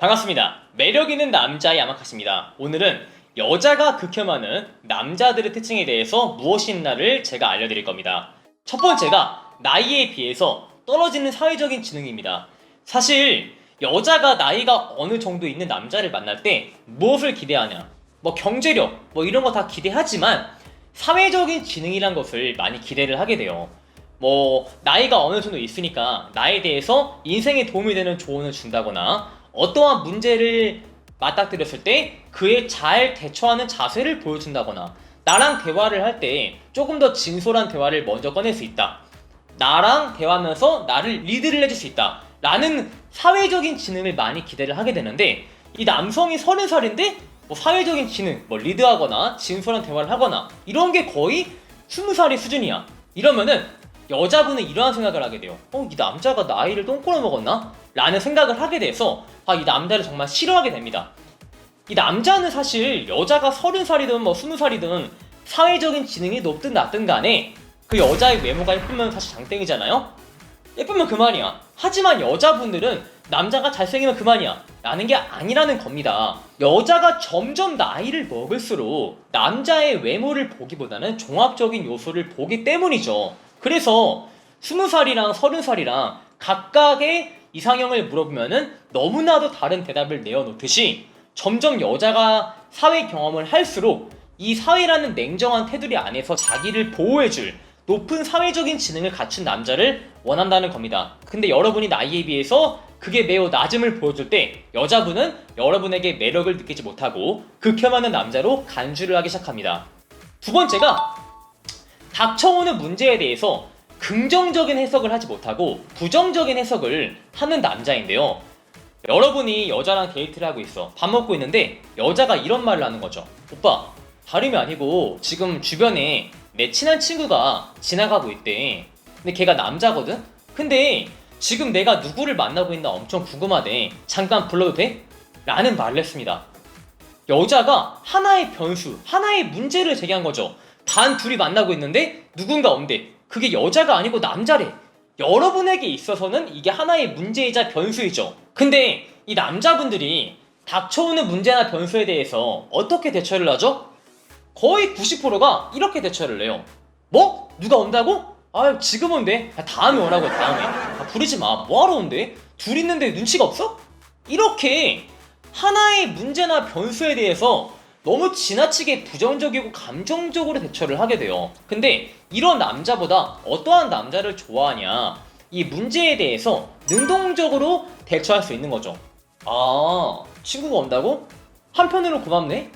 반갑습니다. 매력있는 남자의 야마카시입니다. 오늘은 여자가 극혐하는 남자들의 특징에 대해서 무엇이 있나를 제가 알려드릴 겁니다. 첫 번째가 나이에 비해서 떨어지는 사회적인 지능입니다. 사실 여자가 나이가 어느 정도 있는 남자를 만날 때 무엇을 기대하냐, 경제력, 이런 거 다 기대하지만 사회적인 지능이란 것을 많이 기대를 하게 돼요. 나이가 어느 정도 있으니까 나에 대해서 인생에 도움이 되는 조언을 준다거나 어떠한 문제를 맞닥뜨렸을 때 그에 잘 대처하는 자세를 보여준다거나 나랑 대화를 할 때 조금 더 진솔한 대화를 먼저 꺼낼 수 있다, 나랑 대화하면서 나를 리드를 해줄 수 있다 라는 사회적인 지능을 많이 기대를 하게 되는데, 이 남성이 30살인데 사회적인 지능, 리드하거나 진솔한 대화를 하거나 이런 게 거의 20살의 수준이야. 이러면은 여자분은 이러한 생각을 하게 돼요. 이 남자가 나이를 똥꼬로 먹었나? 라는 생각을 하게 돼서 이 남자를 정말 싫어하게 됩니다. 이 남자는 사실 여자가 30살이든 20살이든 사회적인 지능이 높든 낮든 간에 그 여자의 외모가 예쁘면 사실 장땡이잖아요? 예쁘면 그만이야. 하지만 여자분들은 남자가 잘생기면 그만이야 라는 게 아니라는 겁니다. 여자가 점점 나이를 먹을수록 남자의 외모를 보기보다는 종합적인 요소를 보기 때문이죠. 그래서 20살이랑 30살이랑 각각의 이상형을 물어보면은 너무나도 다른 대답을 내어놓듯이 점점 여자가 사회 경험을 할수록 이 사회라는 냉정한 테두리 안에서 자기를 보호해줄 높은 사회적인 지능을 갖춘 남자를 원한다는 겁니다. 근데 여러분이 나이에 비해서 그게 매우 낮음을 보여줄 때 여자분은 여러분에게 매력을 느끼지 못하고 극혐하는 남자로 간주를 하기 시작합니다. 두 번째가 닥쳐오는 문제에 대해서 긍정적인 해석을 하지 못하고 부정적인 해석을 하는 남자인데요. 여러분이 여자랑 데이트를 하고 있어. 밥 먹고 있는데 여자가 이런 말을 하는 거죠. 오빠, 다름이 아니고 지금 주변에 내 친한 친구가 지나가고 있대. 근데 걔가 남자거든? 근데 지금 내가 누구를 만나고 있나 엄청 궁금하대. 잠깐 불러도 돼? 라는 말을 했습니다. 여자가 하나의 변수, 하나의 문제를 제기한 거죠. 단 둘이 만나고 있는데 누군가 온대. 그게 여자가 아니고 남자래. 여러분에게 있어서는 이게 하나의 문제이자 변수이죠. 근데 이 남자분들이 닥쳐오는 문제나 변수에 대해서 어떻게 대처를 하죠? 거의 90%가 이렇게 대처를 해요. 누가 온다고? 지금 온대. 다음에 오라고. 다음에. 부르지 마. 뭐하러 온대? 둘 있는데 눈치가 없어? 이렇게 하나의 문제나 변수에 대해서 너무 지나치게 부정적이고 감정적으로 대처를 하게 돼요. 근데 이런 남자보다 어떠한 남자를 좋아하냐, 이 문제에 대해서 능동적으로 대처할 수 있는 거죠. 친구가 온다고? 한편으로 고맙네?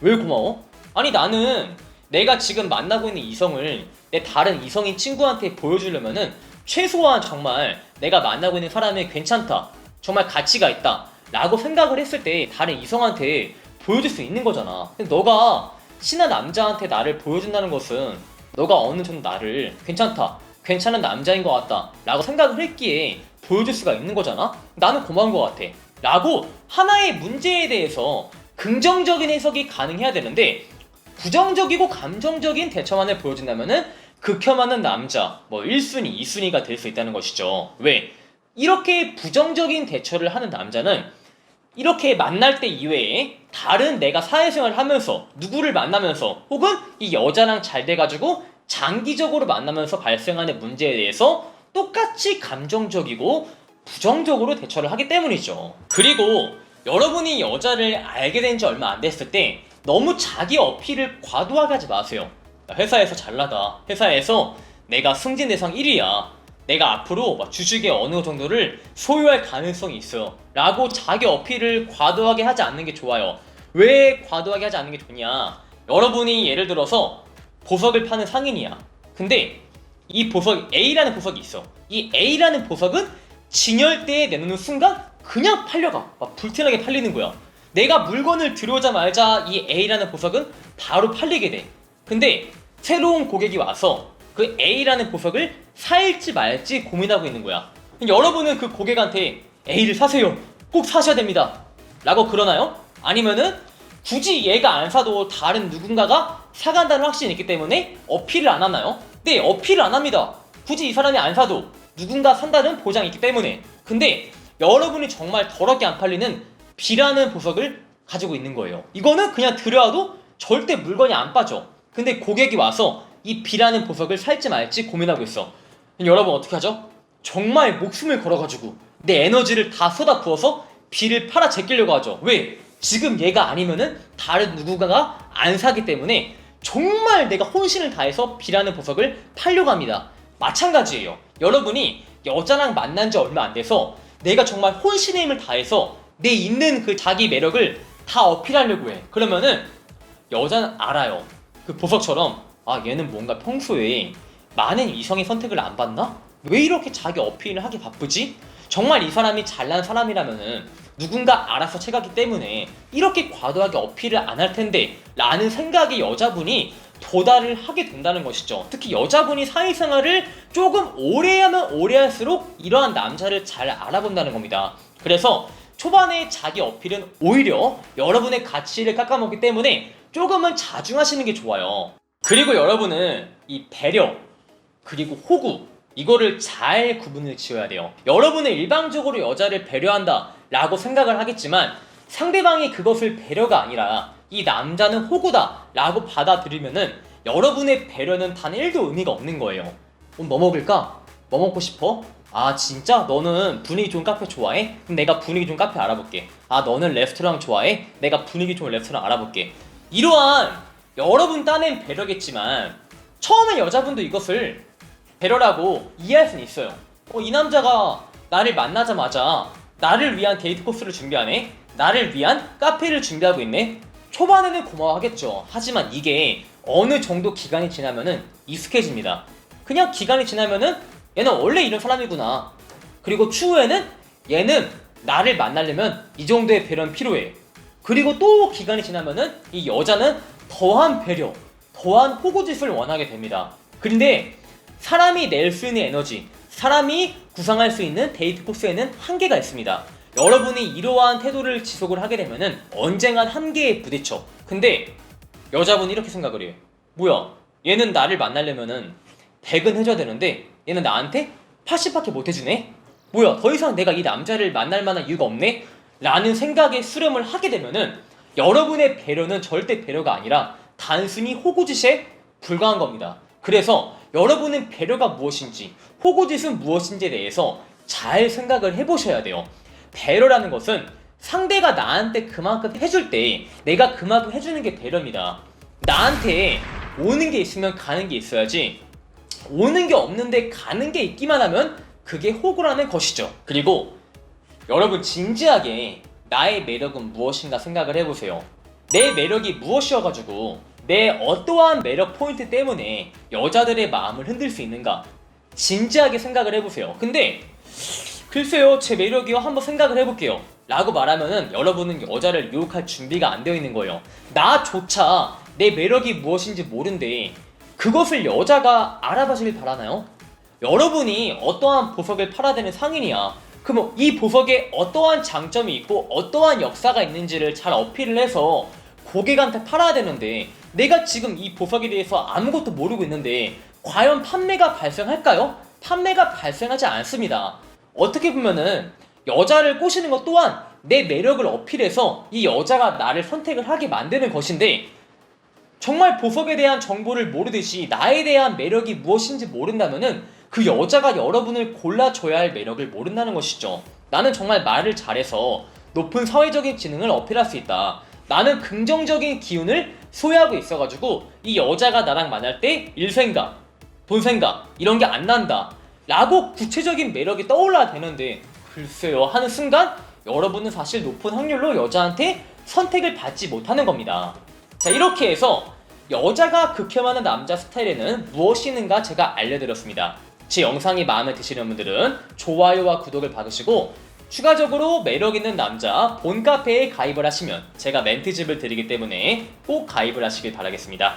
왜 고마워? 아니, 나는 내가 지금 만나고 있는 이성을 내 다른 이성인 친구한테 보여주려면은 최소한 정말 내가 만나고 있는 사람이 괜찮다, 정말 가치가 있다 라고 생각을 했을 때 다른 이성한테 보여줄 수 있는 거잖아. 근데 너가 친한 남자한테 나를 보여준다는 것은 너가 어느 정도 나를 괜찮다, 괜찮은 남자인 것 같다 라고 생각을 했기에 보여줄 수가 있는 거잖아. 나는 고마운 것 같아 라고 하나의 문제에 대해서 긍정적인 해석이 가능해야 되는데, 부정적이고 감정적인 대처만을 보여준다면은 극혐하는 남자 1순위, 2순위가 될 수 있다는 것이죠. 왜? 이렇게 부정적인 대처를 하는 남자는 이렇게 만날 때 이외에 다른 내가 사회생활을 하면서 누구를 만나면서 혹은 이 여자랑 잘 돼가지고 장기적으로 만나면서 발생하는 문제에 대해서 똑같이 감정적이고 부정적으로 대처를 하기 때문이죠. 그리고 여러분이 여자를 알게 된 지 얼마 안 됐을 때 너무 자기 어필을 과도하게 하지 마세요. 회사에서 잘나가, 회사에서 내가 승진 대상 1위야, 내가 앞으로 주식의 어느 정도를 소유할 가능성이 있어 라고 자기 어필을 과도하게 하지 않는 게 좋아요. 왜 과도하게 하지 않는 게 좋냐, 여러분이 예를 들어서 보석을 파는 상인이야. 근데 이 보석, A라는 보석이 있어. 이 A라는 보석은 진열대에 내놓는 순간 그냥 팔려가. 불티나게 팔리는 거야. 내가 물건을 들여오자마자 이 A라는 보석은 바로 팔리게 돼. 근데 새로운 고객이 와서 그 A라는 보석을 살지 말지 고민하고 있는 거야. 여러분은 그 고객한테 A를 사세요, 꼭 사셔야 됩니다 라고 그러나요? 아니면은 굳이 얘가 안 사도 다른 누군가가 사간다는 확신이 있기 때문에 어필을 안 하나요? 네, 어필을 안 합니다. 굳이 이 사람이 안 사도 누군가 산다는 보장이 있기 때문에. 근데 여러분이 정말 더럽게 안 팔리는 B라는 보석을 가지고 있는 거예요. 이거는 그냥 들여와도 절대 물건이 안 빠져. 근데 고객이 와서 이 B라는 보석을 살지 말지 고민하고 있어. 여러분 어떻게 하죠? 정말 목숨을 걸어가지고 내 에너지를 다 쏟아부어서 B를 팔아 제끼려고 하죠. 왜? 지금 얘가 아니면은 다른 누군가가 안 사기 때문에 정말 내가 혼신을 다해서 B라는 보석을 팔려고 합니다. 마찬가지예요. 여러분이 여자랑 만난 지 얼마 안 돼서 내가 정말 혼신의 힘을 다해서 내 있는 그 자기 매력을 다 어필하려고 해. 그러면은 여자는 알아요. 그 보석처럼 아 얘는 뭔가 평소에 많은 이성의 선택을 안 받나? 왜 이렇게 자기 어필을 하기 바쁘지? 정말 이 사람이 잘난 사람이라면은 누군가 알아서 채가기 때문에 이렇게 과도하게 어필을 안 할 텐데 라는 생각이 여자분이 도달을 하게 된다는 것이죠. 특히 여자분이 사회생활을 조금 오래 하면 오래 할수록 이러한 남자를 잘 알아본다는 겁니다. 그래서 초반에 자기 어필은 오히려 여러분의 가치를 깎아먹기 때문에 조금은 자중하시는 게 좋아요. 그리고 여러분은 이 배려 그리고 호구 이거를 잘 구분을 지어야 돼요. 여러분은 일방적으로 여자를 배려한다 라고 생각을 하겠지만 상대방이 그것을 배려가 아니라 이 남자는 호구다 라고 받아들이면은 여러분의 배려는 단 1도 의미가 없는 거예요. 뭐 먹을까? 뭐 먹고 싶어? 아 진짜? 너는 분위기 좋은 카페 좋아해? 그럼 내가 분위기 좋은 카페 알아볼게. 아 너는 레스토랑 좋아해? 내가 분위기 좋은 레스토랑 알아볼게. 이러한 여러분 딴엔 배려겠지만 처음에 여자분도 이것을 배려라고 이해할 수는 있어요. 이 남자가 나를 만나자마자 나를 위한 데이트 코스를 준비하네? 나를 위한 카페를 준비하고 있네? 초반에는 고마워하겠죠. 하지만 이게 어느 정도 기간이 지나면은 익숙해집니다. 그냥 기간이 지나면은 얘는 원래 이런 사람이구나. 그리고 추후에는 얘는 나를 만나려면 이 정도의 배려는 필요해. 그리고 또 기간이 지나면은 이 여자는 더한 배려, 더한 호구짓을 원하게 됩니다. 그런데 사람이 낼 수 있는 에너지, 사람이 구상할 수 있는 데이트 코스에는 한계가 있습니다. 여러분이 이러한 태도를 지속을 하게 되면은 언젠간 한계에 부딪혀. 근데 여자분이 이렇게 생각을 해요. 뭐야, 얘는 나를 만나려면은 100은 해줘야 되는데 얘는 나한테 80밖에 못 해주네? 뭐야, 더 이상 내가 이 남자를 만날 만한 이유가 없네? 라는 생각에 수렴을 하게 되면은 여러분의 배려는 절대 배려가 아니라 단순히 호구짓에 불과한 겁니다. 그래서 여러분은 배려가 무엇인지, 호구짓은 무엇인지에 대해서 잘 생각을 해보셔야 돼요. 배려라는 것은 상대가 나한테 그만큼 해줄 때 내가 그만큼 해주는 게 배려입니다. 나한테 오는 게 있으면 가는 게 있어야지 오는 게 없는데 가는 게 있기만 하면 그게 호구라는 것이죠. 그리고 여러분 진지하게 나의 매력은 무엇인가 생각을 해보세요. 내 매력이 무엇이어가지고 내 어떠한 매력 포인트 때문에 여자들의 마음을 흔들 수 있는가 진지하게 생각을 해보세요. 근데 글쎄요 제 매력이요 한번 생각을 해볼게요 라고 말하면은 여러분은 여자를 유혹할 준비가 안 되어 있는 거예요. 나조차 내 매력이 무엇인지 모른데 그것을 여자가 알아봐주길 바라나요? 여러분이 어떠한 보석을 팔아야 되는 상인이야. 그럼 이 보석에 어떠한 장점이 있고 어떠한 역사가 있는지를 잘 어필을 해서 고객한테 팔아야 되는데 내가 지금 이 보석에 대해서 아무것도 모르고 있는데 과연 판매가 발생할까요? 판매가 발생하지 않습니다. 어떻게 보면은 여자를 꼬시는 것 또한 내 매력을 어필해서 이 여자가 나를 선택을 하게 만드는 것인데 정말 보석에 대한 정보를 모르듯이 나에 대한 매력이 무엇인지 모른다면은 그 여자가 여러분을 골라줘야 할 매력을 모른다는 것이죠. 나는 정말 말을 잘해서 높은 사회적인 지능을 어필할 수 있다. 나는 긍정적인 기운을 소유하고 있어가지고 이 여자가 나랑 만날 때 일생각, 돈생각 이런 게 안 난다 라고 구체적인 매력이 떠올라야 되는데 글쎄요 하는 순간 여러분은 사실 높은 확률로 여자한테 선택을 받지 못하는 겁니다. 자 이렇게 해서 여자가 극혐하는 남자 스타일에는 무엇이 있는가 제가 알려드렸습니다. 제 영상이 마음에 드시는 분들은 좋아요와 구독을 받으시고 추가적으로 매력있는 남자 본카페에 가입을 하시면 제가 멘트집을 드리기 때문에 꼭 가입을 하시길 바라겠습니다.